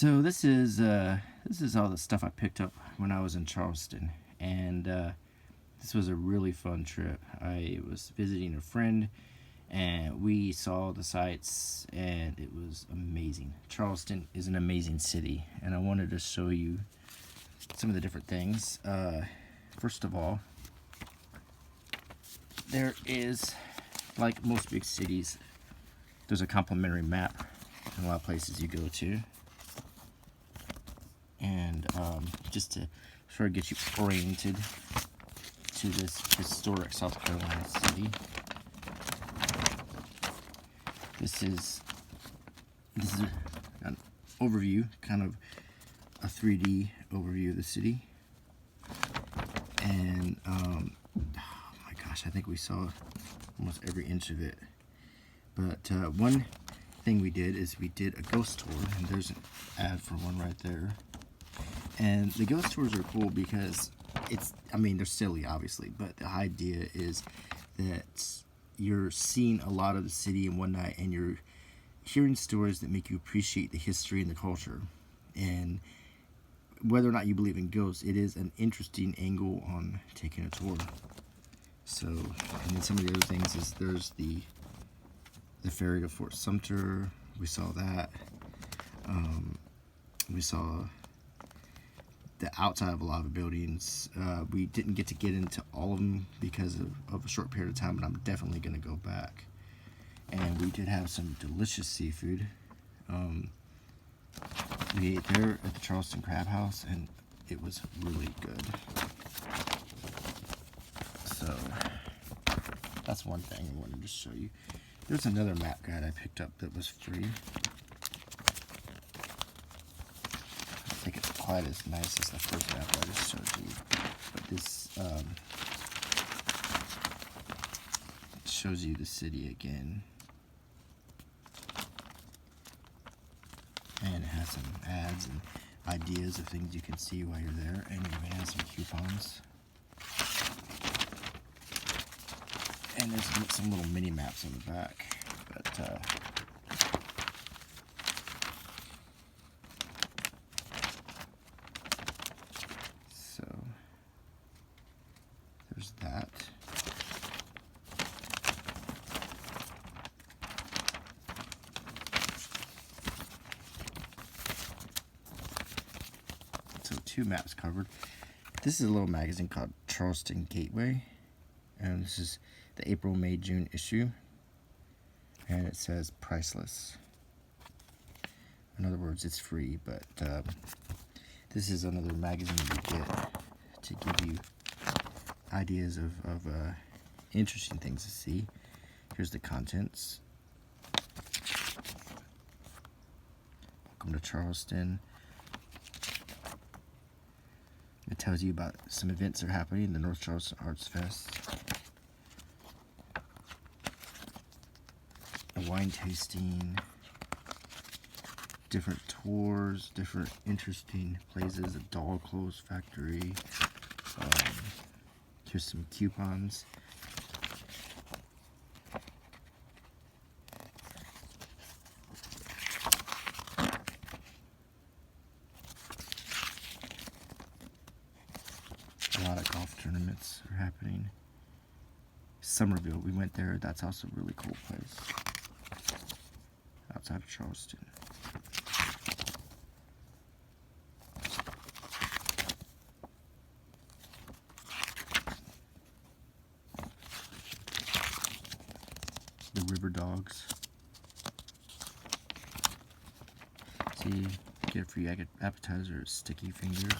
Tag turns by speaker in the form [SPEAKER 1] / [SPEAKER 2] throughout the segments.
[SPEAKER 1] So this is all the stuff I picked up when I was in Charleston, and this was a really fun trip. I was visiting a friend, and we saw the sights, and it was amazing. Charleston is an amazing city, and I wanted to show you some of the different things. First of all, there is, like most big cities, there's a complimentary map in a lot of places you go to. And just to sort of get you oriented to this historic South Carolina city. This is an overview, kind of a 3D overview of the city. And oh my gosh, I think we saw almost every inch of it. But one thing we did is we did a ghost tour, and there's an ad for one right there. And the ghost tours are cool because they're silly, obviously, but the idea is that you're seeing a lot of the city in one night, and you're hearing stories that make you appreciate the history and the culture. And whether or not you believe in ghosts, it is an interesting angle on taking a tour. So, and then some of the other things is there's the ferry to Fort Sumter. We saw that. We saw the outside of a lot of the buildings. We didn't get into all of them because of a short period of time, but I'm definitely going to go back. And we did have some delicious seafood. We ate there at the Charleston Crab House, and it was really good. So that's one thing I wanted to show you. There's another map guide I picked up that was free. I think it's quite as nice as the first map I just showed you, but this shows you the city again, and it has some ads and ideas of things you can see while you're there, and it even has some coupons, and there's some little mini maps on the back, but so there's that. So 2 maps covered. This is a little magazine called Charleston Gateway, and this is the April, May, June issue, and it says priceless. In other words, it's free, but this is another magazine you get to give you ideas of interesting things to see. Here's the contents. Welcome to Charleston. It tells you about some events that are happening, the North Charleston Arts Fest, a wine tasting, different tours, different interesting places, a doll clothes factory. Here's some coupons. A lot of golf tournaments are happening. Somerville, we went there. That's also a really cool place outside of Charleston. The River Dogs. See, get a free appetizer, Sticky Fingers.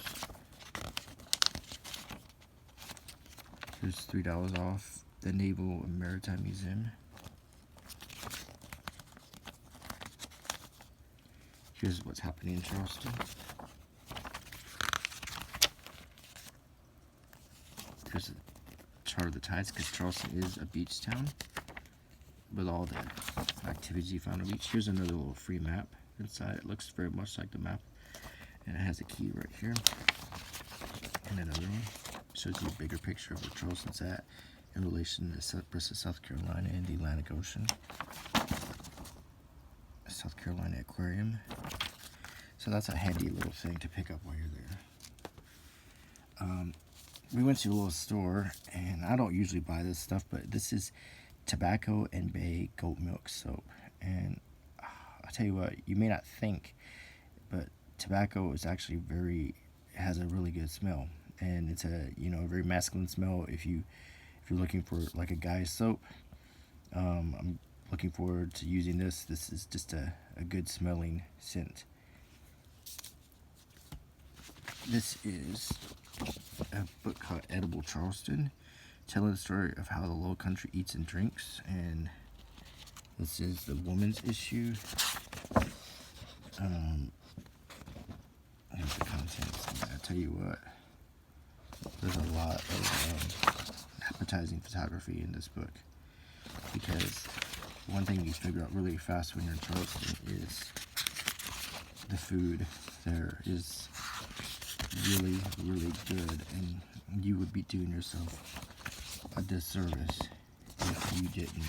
[SPEAKER 1] There's $3 off the Naval and Maritime Museum. Here's what's happening in Charleston. There's a chart of the tides, because Charleston is a beach town with all the activities you find on the beach. Here's another little free map inside. It looks very much like the map, and it has a key right here. And another one shows you a bigger picture of where Charleston's at in relation to the rest of South Carolina and the Atlantic Ocean. South Carolina Aquarium. So that's a handy little thing to pick up while you're there. We went to a little store, and I don't usually buy this stuff, but this is tobacco and bay goat milk soap. And I'll tell you what, you may not think, but tobacco is actually has a really good smell, and it's a very masculine smell. If you're looking for like a guy's soap, I'm looking forward to using this. This is just a good smelling scent. This is a book called Edible Charleston, telling the story of how the Low Country eats and drinks. And this is the woman's issue. Here's the contents. I tell you what, there's a lot of appetizing photography in this book, because one thing you figure out really fast when you're in Charleston is the food there is really, really good, and you would be doing yourself a disservice if you didn't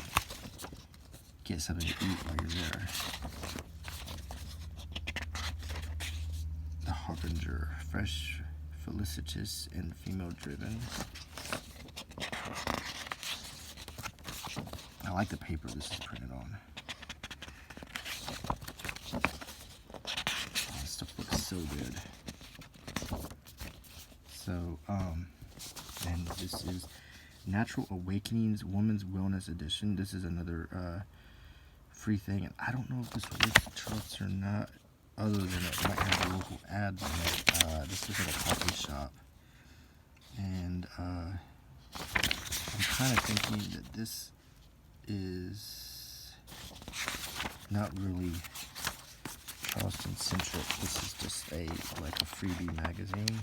[SPEAKER 1] get something to eat while you're there. The Harbinger, fresh, felicitous, and female-driven. I like the paper this is printed on. Oh, this stuff looks so good. So, and this is Natural Awakenings Woman's Wellness Edition. This is another free thing, and I don't know if this works in Charleston or not, other than it might have a local ads in it. This is at a coffee shop, and I'm kind of thinking that this is not really Charleston centric. This is just like a freebie magazine.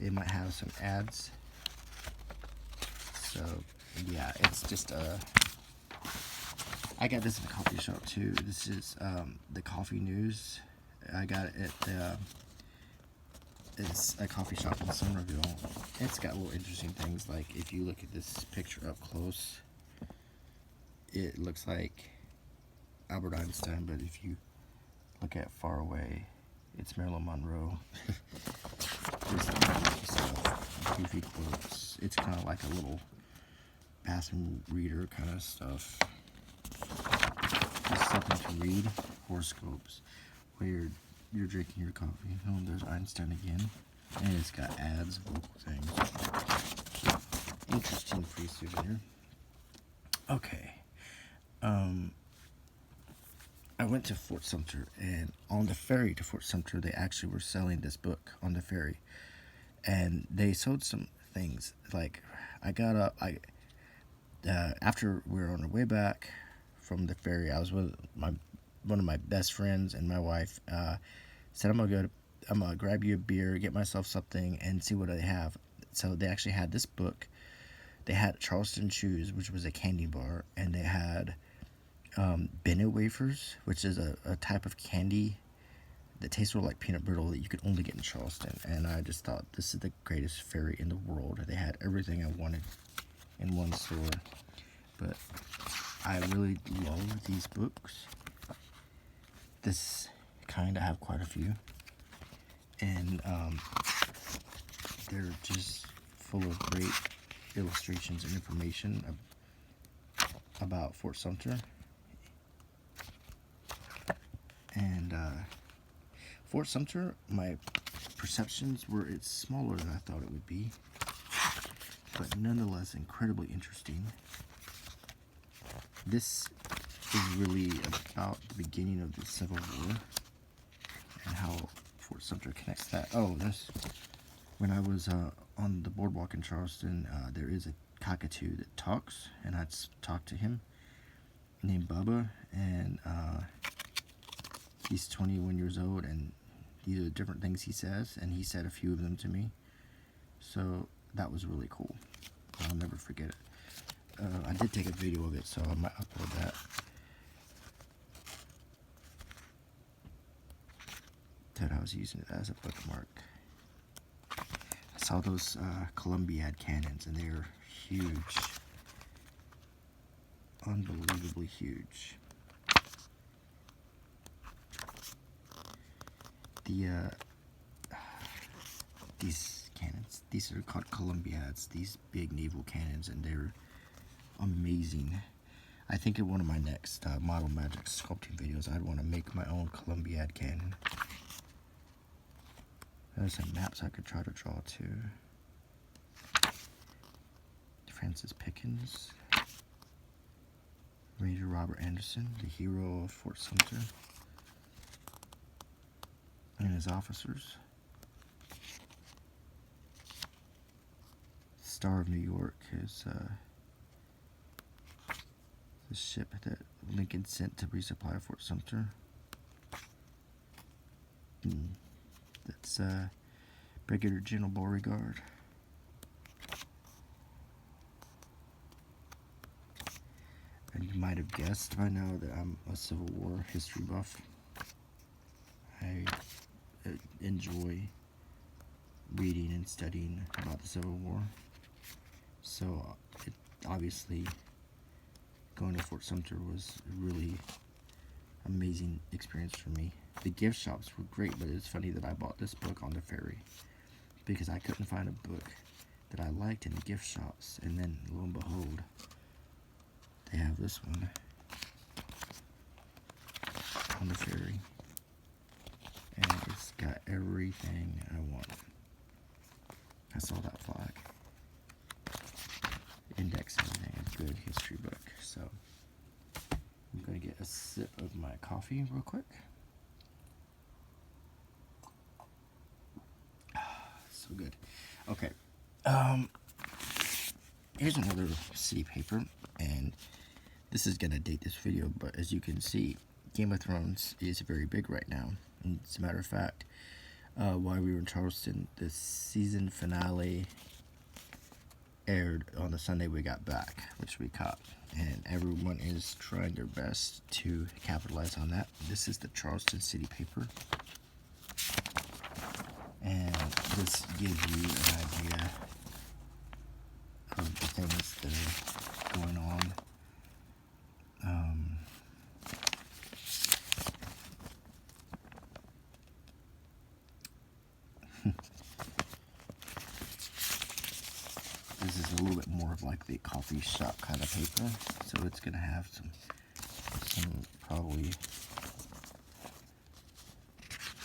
[SPEAKER 1] It might have some ads. So yeah, it's just I got this in a coffee shop too. This is the Coffee News. I got it at it's a coffee shop in Somerville. It's got little interesting things, like if you look at this picture up close, it looks like Albert Einstein, but if you look at far away, it's Marilyn Monroe. There's some goofy stuff, goofy quotes. It's kind of like a little bathroom reader kind of stuff. There's something to read. Horoscopes, where you're drinking your coffee. Oh, there's Einstein again. And it's got ads, vocal things. Interesting free souvenir. Okay. I went to Fort Sumter, and on the ferry to Fort Sumter, they actually were selling this book on the ferry. And they sold some things. Like, I got up, after we were on our way back from the ferry, I was with one of my best friends and my wife. Said, I'm gonna grab you a beer, get myself something, and see what they have. So they actually had this book. They had Charleston Chews, which was a candy bar, and they had Bennett wafers, which is a type of candy that tastes sort of like peanut brittle that you could only get in Charleston. And I just thought, this is the greatest ferry in the world. They had everything I wanted in one store. But I really love these books. This kind of have quite a few, and they're just full of great illustrations and information about Fort Sumter. And Fort Sumter, my perceptions were it's smaller than I thought it would be, but nonetheless incredibly interesting. This is really about the beginning of the Civil War and how Fort Sumter connects that. Oh, when I was on the boardwalk in Charleston, there is a cockatoo that talks, and I talked to him, named Bubba, and he's 21 years old, and these are the different things he says, and he said a few of them to me. So that was really cool. I'll never forget it. I did take a video of it, so I might upload that. That I was using it as a bookmark. I saw those Columbiad cannons, and they are huge. Unbelievably huge. these cannons. These are called Columbiads. These big naval cannons, and they're amazing. I think in one of my next model magic sculpting videos, I'd want to make my own Columbiad cannon. There's some maps I could try to draw too. Francis Pickens, Major Robert Anderson, the hero of Fort Sumter, and his officers. Star of New York is the ship that Lincoln sent to resupply Fort Sumter. That's Brigadier General Beauregard. And you might have guessed by now that I'm a Civil War history buff. I enjoy reading and studying about the Civil War. So, obviously, going to Fort Sumter was a really amazing experience for me. The gift shops were great, but it's funny that I bought this book on the ferry because I couldn't find a book that I liked in the gift shops. And then, lo and behold, they have this one on the ferry, and it's got everything I want. I saw that flag. Index everything, a good history book. So I'm going to get a sip of my coffee real quick. So good. Okay. Here's another city paper, and this is going to date this video, but as you can see, Game of Thrones is very big right now. And as a matter of fact, while we were in Charleston, the season finale aired on the Sunday we got back, which we caught. And everyone is trying their best to capitalize on that. This is the Charleston City paper. And this gives you an idea of the things that are going on. This is a little bit more of like the coffee shop kind of paper, so it's gonna have some probably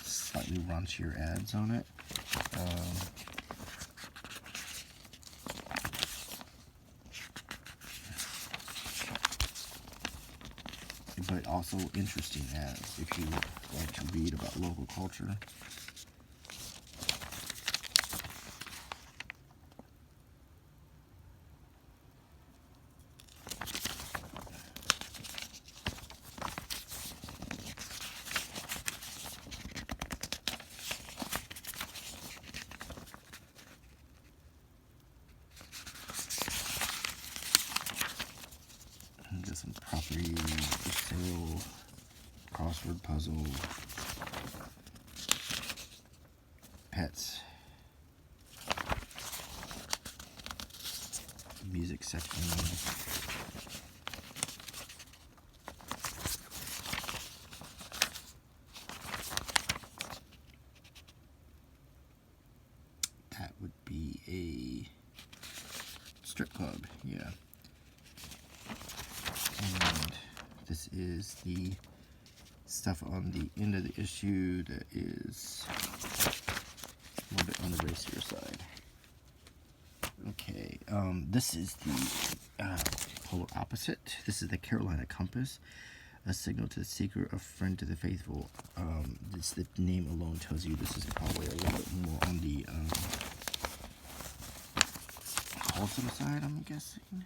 [SPEAKER 1] slightly raunchier ads on it. But also interesting ads if you like to read about local culture. Get some property for sale, crossword puzzle, pets, music section, that would be a strip club, yeah. And this is the stuff on the end of the issue that is a little bit on the racier side. Okay, this is the polar opposite. This is the Carolina Compass, a signal to the seeker, a friend to the faithful. The name alone tells you this is probably a little bit more on the wholesome side, I'm guessing.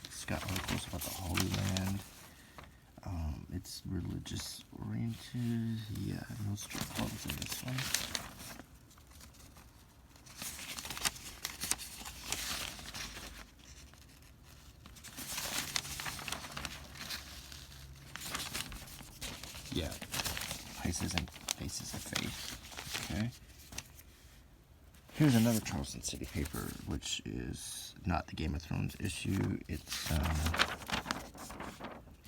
[SPEAKER 1] It's got articles about the Holy Land. It's religious oriented. Yeah, no strip clubs in this one. Yeah, places and faces of faith. Okay. Here's another Charleston City paper, which is not the Game of Thrones issue. It's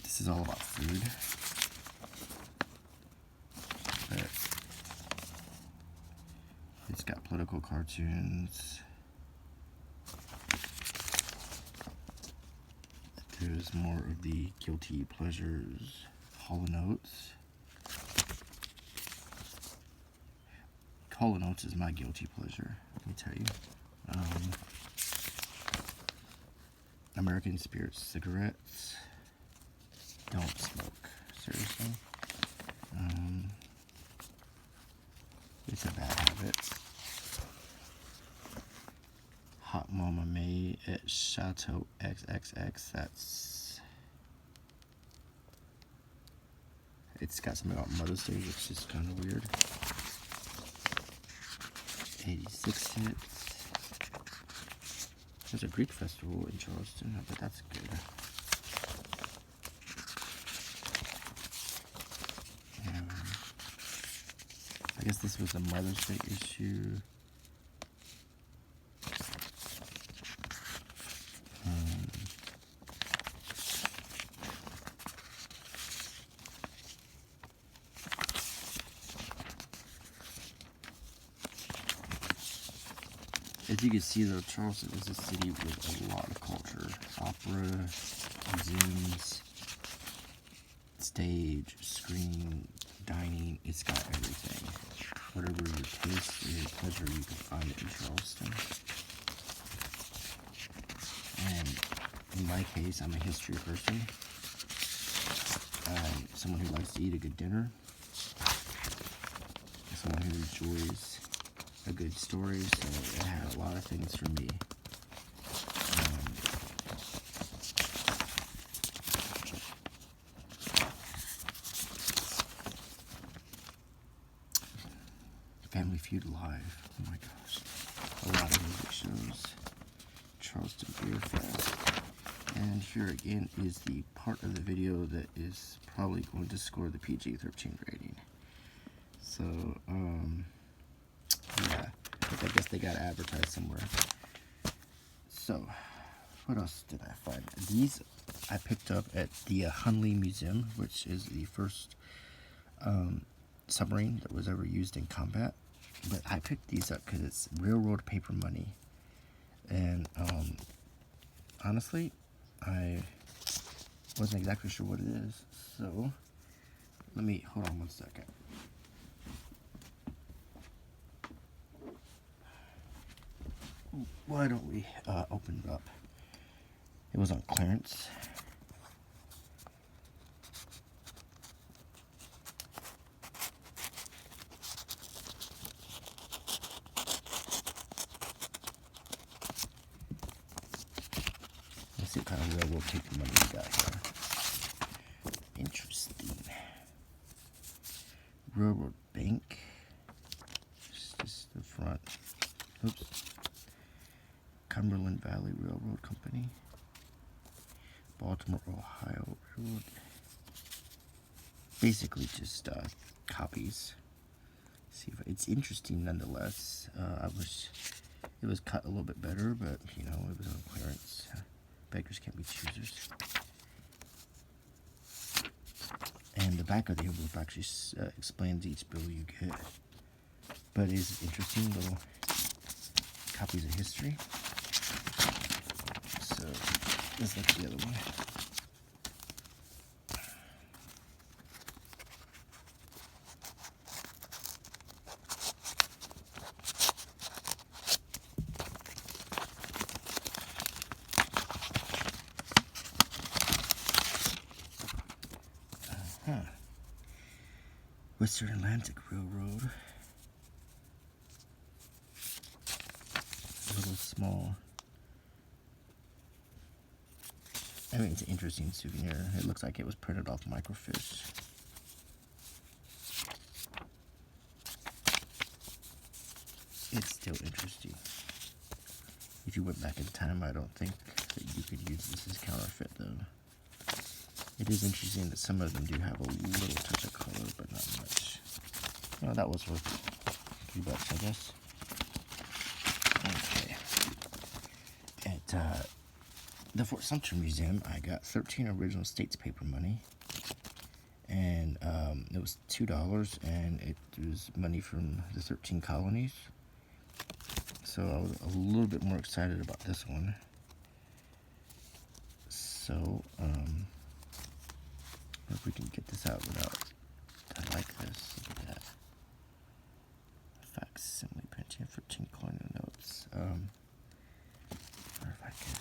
[SPEAKER 1] this is all about food. But got political cartoons. There's more of the guilty pleasures. Hall & Oates. Hall & Oates is my guilty pleasure, let me tell you. American Spirit cigarettes. Don't smoke, seriously. It's a bad habit. Hot Mama May at Chateau XXX. It's got something about Mother's Day, which is kind of weird. 86 hits. There's a Greek festival in Charleston. I bet that's good. I guess this was a Mother's Day issue. As you can see, though, Charleston is a city with a lot of culture. Opera, museums, stage, screen, dining. It's got everything. Whatever your taste or your pleasure, you can find it in Charleston. And in my case, I'm a history person. I'm someone who likes to eat a good dinner. Someone who enjoys a good story, so it had a lot of things for me. Family Feud Live, oh my gosh, a lot of music shows. Charleston Beer Fest, and here again is the part of the video that is probably going to score the PG-13 rating. So, yeah, I guess they got advertised somewhere. So, what else did I find? These I picked up at the Hunley Museum, which is the first submarine that was ever used in combat. But I picked these up because it's railroad paper money. And honestly, I wasn't exactly sure what it is. So, let me, hold on one second. Why don't we open it up? It was on clearance. Let's see what kind of railroad paper money we got here. Interesting. Railroad Bank. This is the front. Oops. Cumberland Valley Railroad Company, Baltimore, Ohio Railroad. Basically just copies. See if it's interesting nonetheless. I wish it was cut a little bit better, but you know, it was on clearance. Beggars can't be choosers. And the back of the envelope actually explains each bill you get. But it is interesting little copies of history. So let's look at the other one. Western Atlantic Railroad. A little small. I mean, it's an interesting souvenir. It looks like it was printed off microfiche. It's still interesting. If you went back in time, I don't think that you could use this as counterfeit, though. It is interesting that some of them do have a little touch of color, but not much. Well, that was worth $3, I guess. Okay. At the Fort Sumter Museum, I got 13 original states paper money. And it was $2, and it was money from the 13 colonies. So I was a little bit more excited about this one. So, if we can get this out without, I like this, look at that. Facsimile printing for tinkling the notes. Or if I could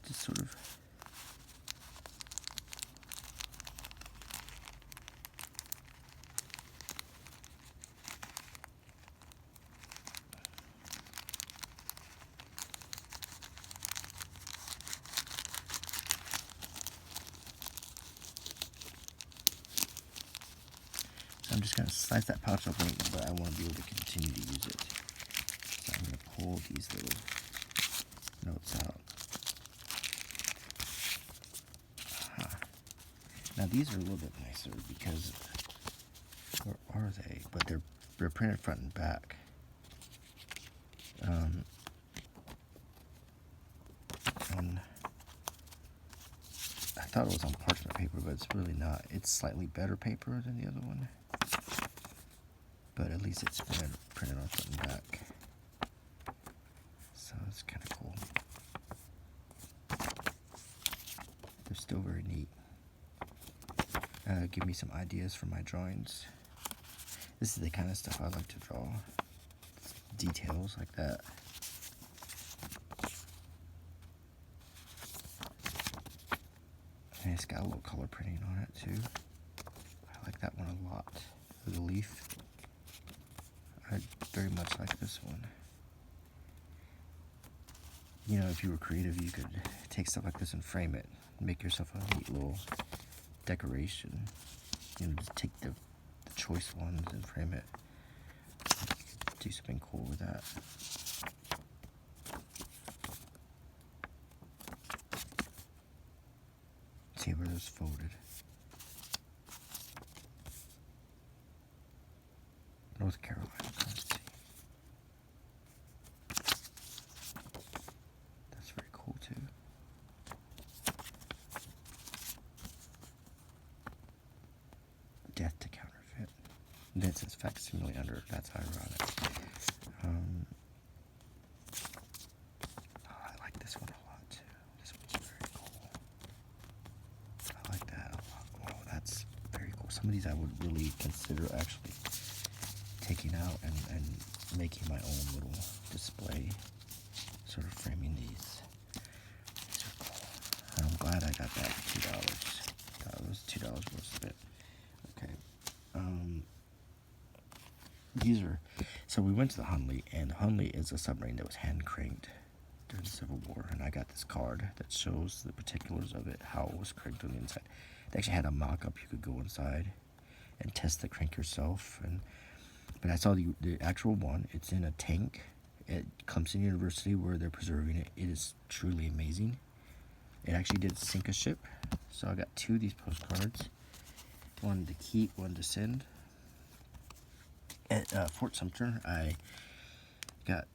[SPEAKER 1] just sort of I'm just going to slice that pouch open, but I want to be able to continue to use it. So I'm going to pull these little notes out. Now these are a little bit nicer because, where are they? But they're printed front and back. I thought it was on parchment paper, but it's really not. It's slightly better paper than the other one, but at least it's printed on front and back. So it's kind of cool. They're still very neat. Give me some ideas for my drawings. This is the kind of stuff I like to draw. Details like that. And it's got a little color printing on it too. I like that one a lot. The leaf. I very much like this one. You know, if you were creative, you could take stuff like this and frame it. Make yourself a neat little decoration. You know, just take the choice ones and frame it. Do something cool with that. See where those folded. North Carolina. Let's see. That's very cool too. Death to counterfeit. And then it says facsimile under it. That's ironic. I like this one a lot too. This one's very cool. I like that a lot. Oh, that's very cool. Some of these I would really consider actually taking out and making my own little display, sort of framing these. These are cool. And I'm glad I got that for $2. It was $2 worth of it. Okay. These are, so we went to the Hunley, and Hunley is a submarine that was hand cranked during the Civil War, and I got this card that shows the particulars of it, how it was cranked on the inside. They actually had a mock-up you could go inside and test the crank yourself, but I saw the actual one. It's in a tank at Clemson University where they're preserving it. It is truly amazing. It actually did sink a ship, so I got 2 of these postcards. One to keep, one to send. At Fort Sumter, I got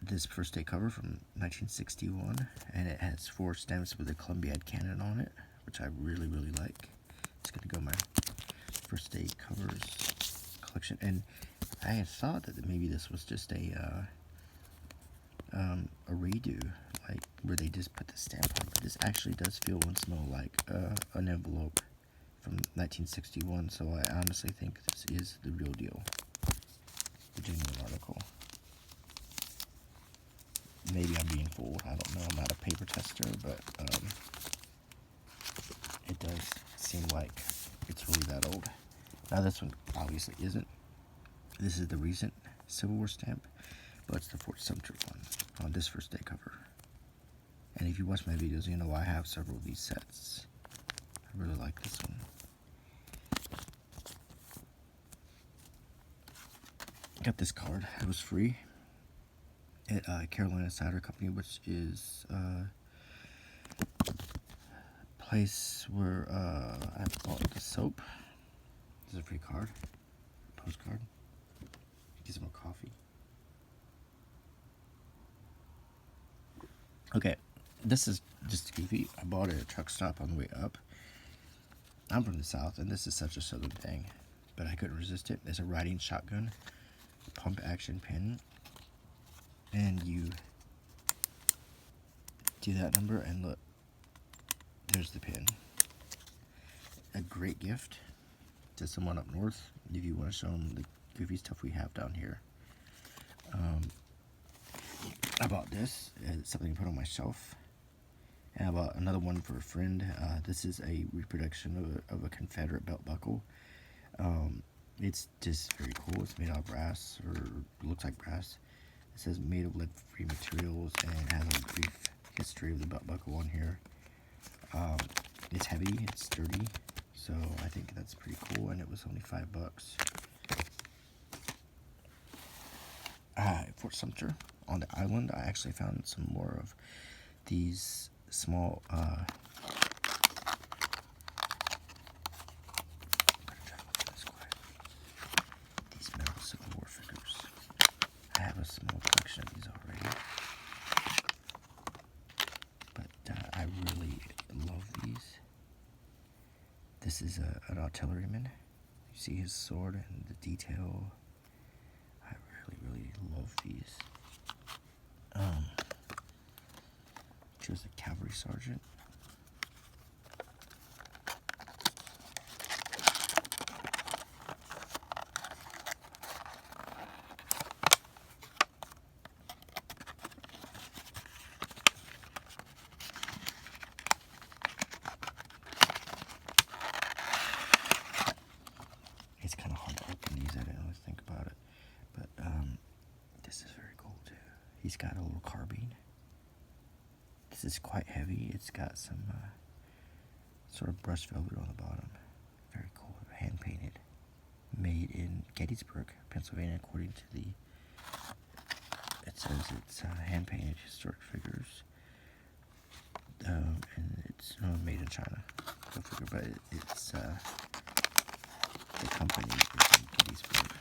[SPEAKER 1] this first day cover from 1961, and it has 4 stamps with a Columbiad cannon on it, which I really, really like. It's going to go in my first day covers collection, and I had thought that maybe this was just a redo, like where they just put the stamp on, but this actually does feel and smell like an envelope from 1961, so I honestly think this is the real deal, the genuine article. Maybe I'm being fooled, I don't know, I'm not a paper tester, but it does seem like it's really that old. Now this one obviously isn't. This is the recent Civil War stamp, but it's the Fort Sumter one on this first day cover. And if you watch my videos, you know I have several of these sets. I really like this one. Got this card. It was free at Carolina Cider Company, which is a place where I bought the soap. This is a free card, postcard. Get some more coffee. Okay, this is just goofy. I bought it at a truck stop on the way up. I'm from the South, and this is such a Southern thing, but I couldn't resist it. It's a riding shotgun. pump action pin, and you do that number, and look, there's the pin. A great gift to someone up north if you want to show them the goofy stuff we have down here. I bought this. It's something to put on my shelf. And I bought another one for a friend. This is a reproduction of a Confederate belt buckle. It's just very cool. It's made out of brass, or looks like brass. It says made of lead-free materials, and it has a brief history of the belt buckle on here. It's heavy, it's sturdy, so I think that's pretty cool, and it was only $5. At Fort Sumter on the island, I actually found some more of these small these metal Civil War figures. I have a small collection of these already, but I really love these. This is an artilleryman. You see his sword and the detail. I really love these. Here's a cavalry sergeant. It's kind of hard to open these. I didn't really think about it, but this is very cool too. He's got a little carbine. This is quite heavy. It's got some sort of brushed velvet on the bottom. Very cool. Hand painted. Made in Gettysburg, Pennsylvania, according to the. It says it's hand painted historic figures. And it's made in China. Go figure, but it's the company is in Gettysburg.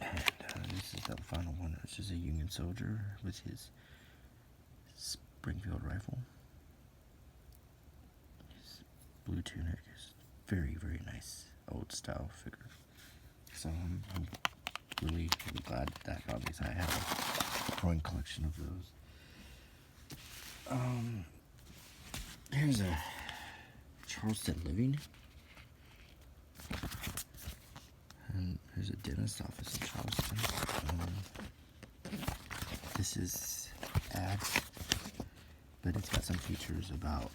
[SPEAKER 1] And this is the final one. It's just a Union soldier with his Springfield rifle. His blue tunic is very nice old style figure. So I'm really glad that got these. I have a growing collection of those. Here's a Charleston living. And there's a dentist office in Charleston. This is ad, but it's got some features about,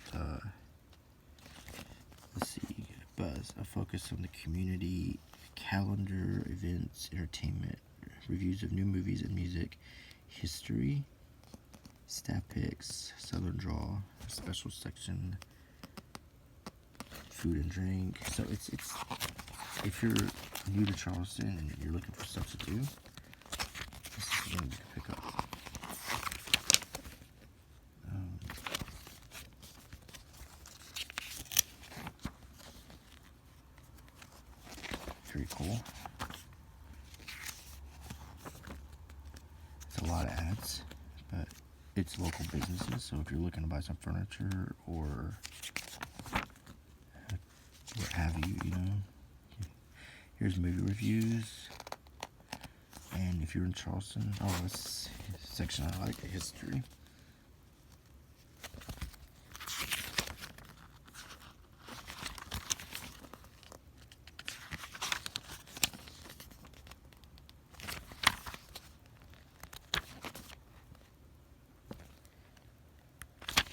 [SPEAKER 1] let's see, buzz, a focus on the community, calendar, events, entertainment, reviews of new movies and music, history, staff picks, Southern Draw, a special section, food and drink. So it's if you're new to Charleston and you're looking for stuff to do, this is one you can pick up. Very cool. It's a lot of ads, but it's local businesses, so if you're looking to buy some furniture or what have you, here's movie reviews. And if you're in Charleston, this section I like, history.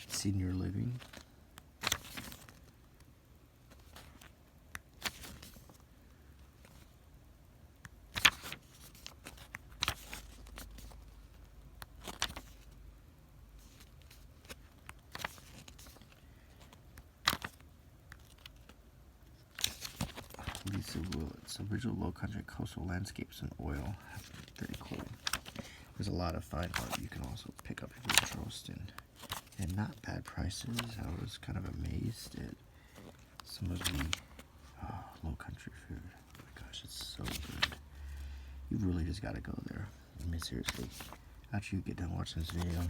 [SPEAKER 1] Senior living. It's original low country coastal landscapes and oil. Very cool. There's a lot of fine art you can also pick up if you're in Charleston. And not bad prices. I was kind of amazed at some of the low country food. Oh my gosh, it's so good. You really just gotta go there. I mean, seriously. After you get done watching this video,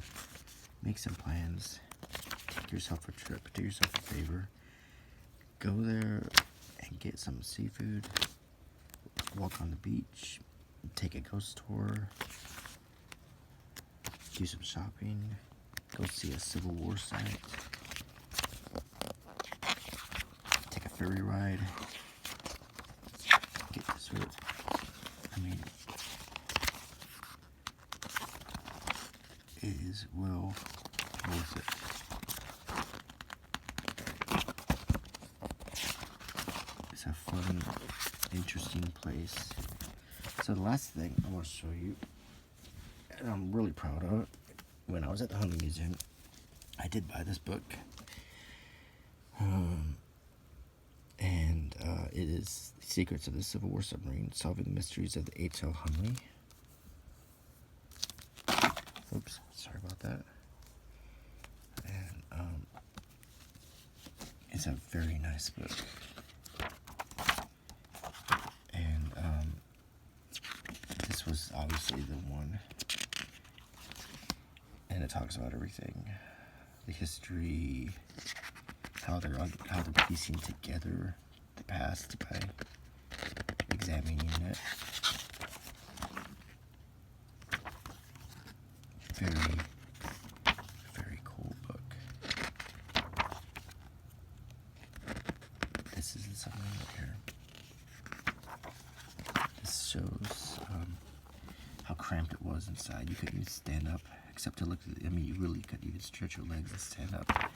[SPEAKER 1] make some plans. Take yourself a trip. Do yourself a favor. Go there and get some seafood. walk on the beach, take a ghost tour, do some shopping, go see a Civil War site, take a ferry ride, get dessert. I mean, it is well worth it. It's a fun, interesting place. So the last thing I want to show you, and I'm really proud of it, when I was at the Hunley Museum, I did buy this book. It is Secrets of the Civil War Submarine, Solving the Mysteries of the H.L. Hunley. Oops, sorry about that. And it's a very nice book. And this was obviously the one. And it talks about everything. The history, how they're piecing together the past by examining it. Very, very cool book. This is the submarine right here. This shows how cramped it was inside. You couldn't even stand up except to look at it. I mean, you really couldn't even stretch your legs and stand up.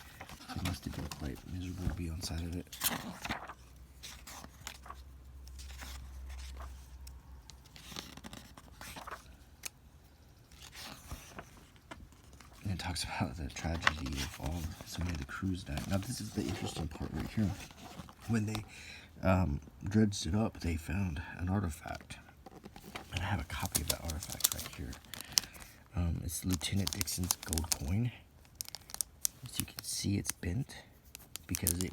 [SPEAKER 1] It must have been quite miserable to be on side of it. And it talks about the tragedy of all so many of the crews died. Now, this is the interesting part right here. When they dredged it up, they found an artifact. And I have a copy of that artifact right here. It's Lieutenant Dixon's gold coin. As you can see, it's bent because it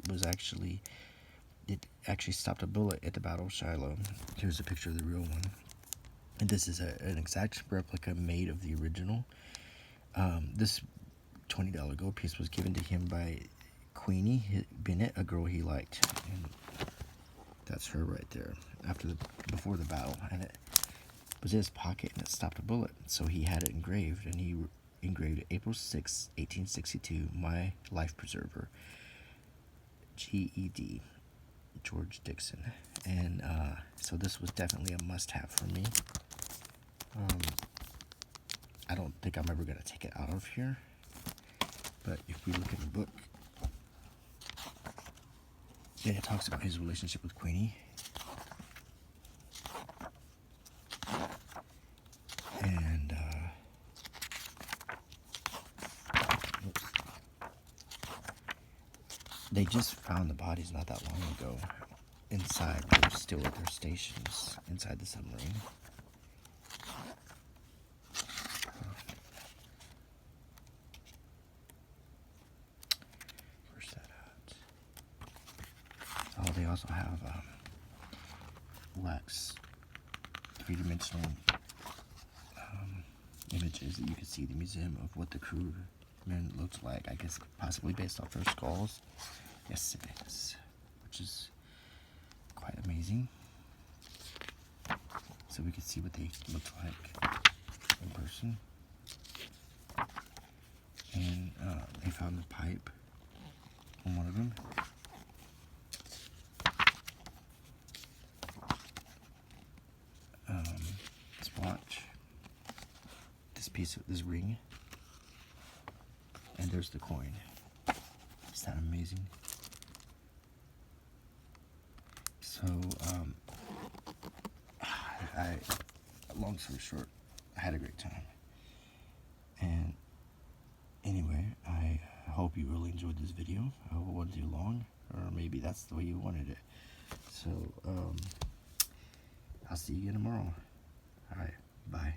[SPEAKER 1] actually stopped a bullet at the Battle of Shiloh. Here's a picture of the real one. And this is an exact replica made of the original. This $20 gold piece was given to him by Queenie Bennett, a girl he liked. And that's her right there before the battle. And it was in his pocket and it stopped a bullet. So he had it engraved, and he engraved April 6, 1862, my life preserver, GED, George Dixon. And so this was definitely a must-have for me. I don't think I'm ever going to take it out of here, but if we look at the book, then it talks about his relationship with Queenie. And they just found the bodies not that long ago inside. They're still at their stations inside the submarine. Where's that at? Oh, they also have wax, three-dimensional images that you can see in the museum of what the crewmen looked like. I guess possibly based off their skulls. Yes, it is, which is quite amazing. So we can see what they looked like in person. And they found the pipe on one of them. This watch, this ring, and there's the coin. Is that amazing? So, long story short, I had a great time. And anyway, I hope you really enjoyed this video. I hope it wasn't too long, or maybe that's the way you wanted it. So, I'll see you again tomorrow. Alright, bye.